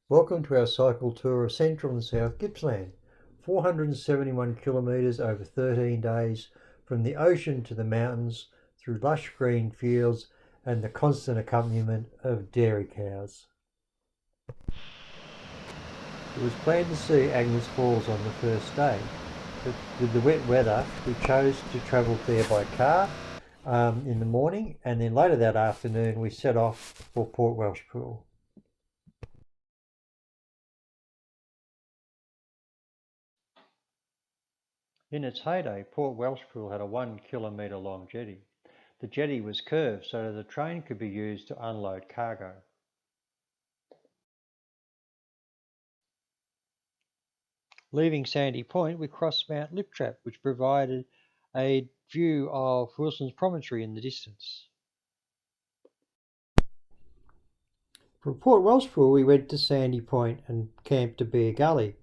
Welcome to our cycle tour of Central and South Gippsland, 471 kilometres over 13 days, from the ocean to the mountains, through lush green fields and the constant accompaniment of dairy cows. It was planned to see Agnes Falls on the first day, but with the wet weather we chose to travel there by car in the morning, and then later that afternoon we set off for Port Welshpool. In its heyday, Port Welshpool had a 1 kilometre long jetty. The jetty was curved so that the train could be used to unload cargo. Leaving Sandy Point, we crossed Mount Liptrap, which provided a view of Wilson's Promontory in the distance. From Port Welshpool, we went to Sandy Point and camped to Bear Gully.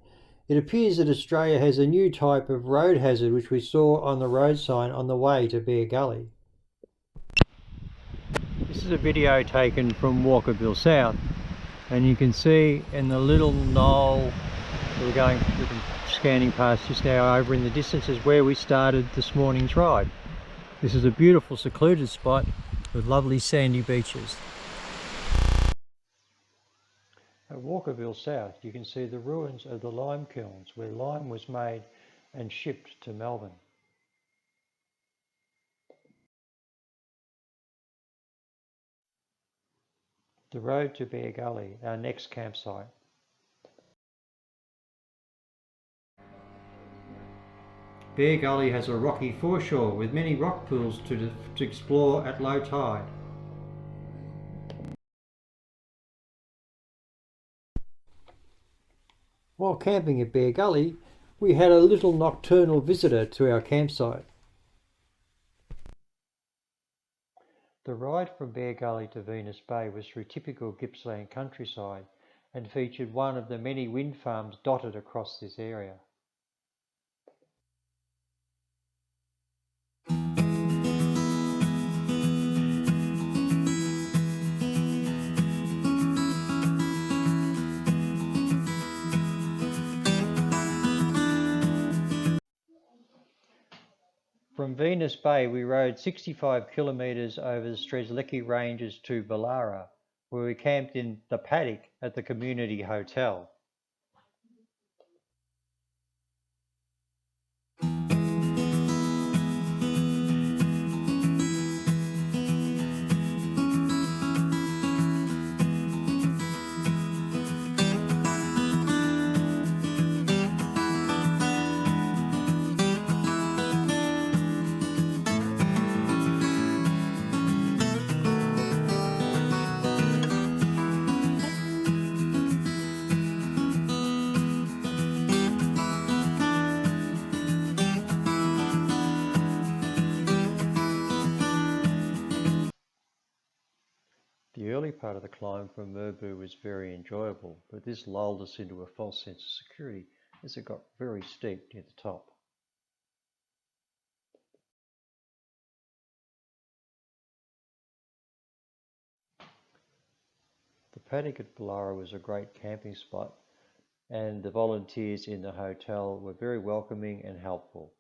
It appears that Australia has a new type of road hazard which we saw on the road sign on the way to Bear Gully. This is a video taken from Walkerville South, and you can see in the little knoll we're scanning past just now over in the distance is where we started this morning's ride. This is a beautiful secluded spot with lovely sandy beaches. At Walkerville South you can see the ruins of the lime kilns where lime was made and shipped to Melbourne. The road to Bear Gully, our next campsite. Bear Gully has a rocky foreshore with many rock pools to explore at low tide. While camping at Bear Gully, we had a little nocturnal visitor to our campsite. The ride from Bear Gully to Venus Bay was through typical Gippsland countryside and featured one of the many wind farms dotted across this area. From Venus Bay we rode 65 kilometres over the Strzelecki Ranges to Ballara, where we camped in the paddock at the community hotel. The early part of the climb from Merbu was very enjoyable, but this lulled us into a false sense of security as it got very steep near the top. The paddock at Ballara was a great camping spot, and the volunteers in the hotel were very welcoming and helpful.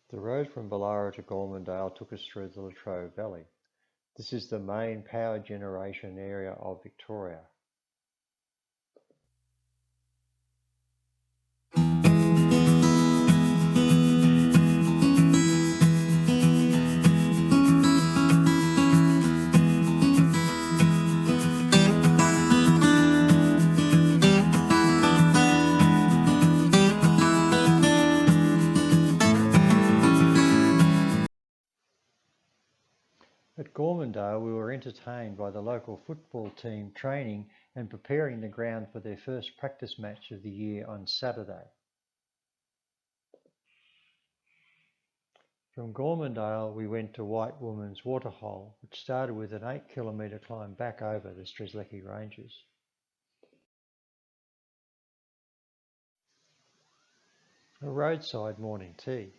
The road from Ballara to Gormandale took us through the Latrobe Valley. This is the main power generation area of Victoria. At Gormandale we were entertained by the local football team training and preparing the ground for their first practice match of the year on Saturday. From Gormandale we went to White Woman's Waterhole, which started with an 8-kilometre climb back over the Strzelecki Ranges. A roadside morning tea.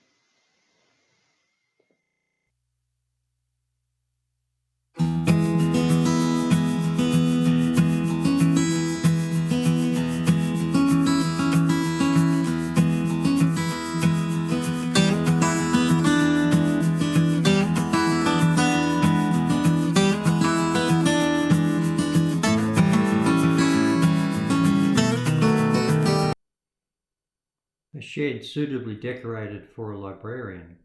shed suitably decorated for a librarian.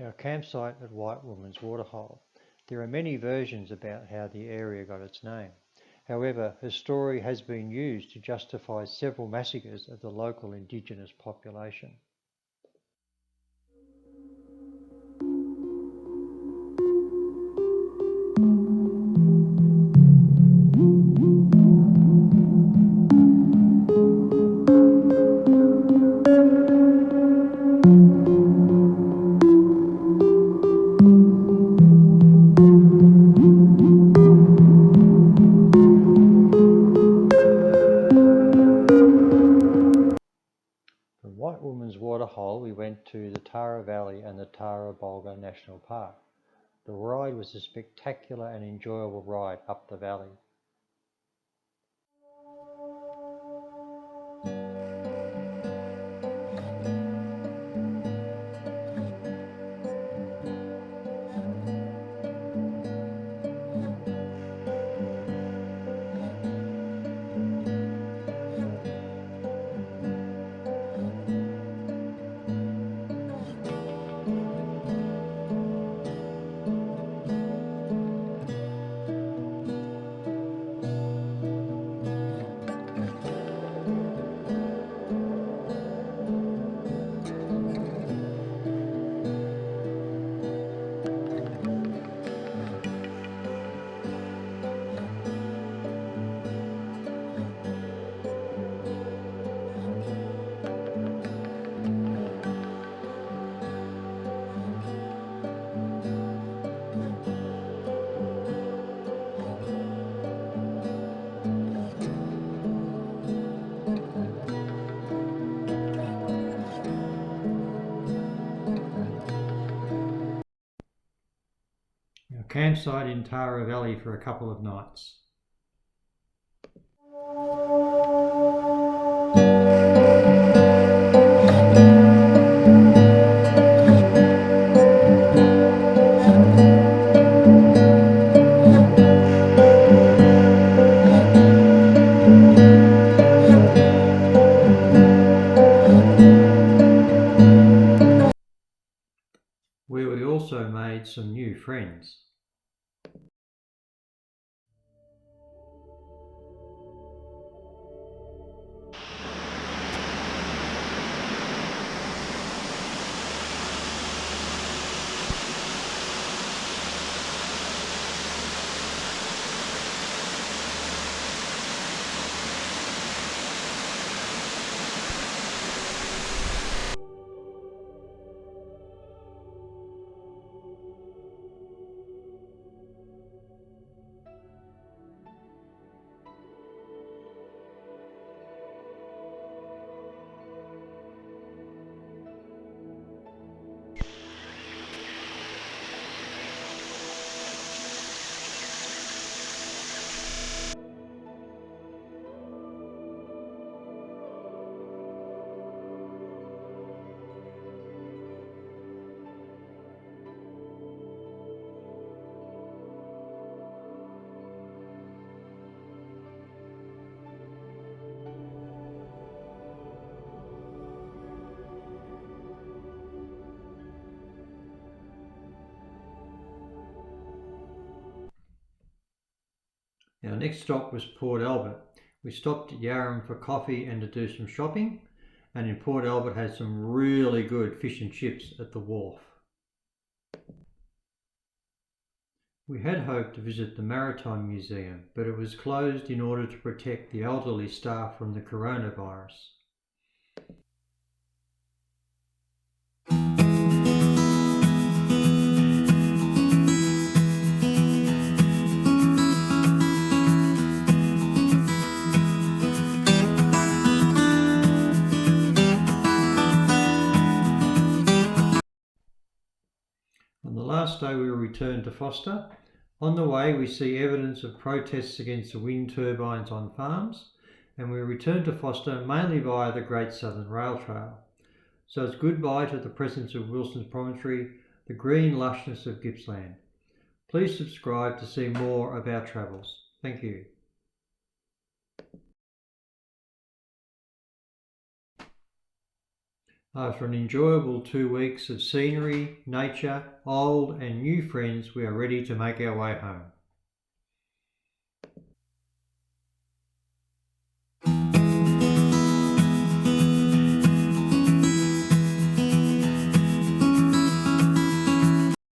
Our campsite at White Woman's Waterhole. There are many versions about how the area got its name. However, a story has been used to justify several massacres of the local indigenous population. From White Woman's Waterhole, we went to the Tara Valley and the Tara Bulga National Park. The ride was a spectacular and enjoyable ride up the valley. Our campsite in Tara Valley for a couple of nights. Where we also made some new friends. Our next stop was Port Albert. We stopped at Yarram for coffee and to do some shopping, and in Port Albert had some really good fish and chips at the wharf. We had hoped to visit the Maritime Museum, but it was closed in order to protect the elderly staff from the coronavirus. On the last day we returned to Foster. On the way we see evidence of protests against the wind turbines on farms, and we returned to Foster mainly via the Great Southern Rail Trail. So it's goodbye to the presence of Wilson's Promontory, the green lushness of Gippsland. Please subscribe to see more of our travels. Thank you. After an enjoyable 2 weeks of scenery, nature, old and new friends, we are ready to make our way home.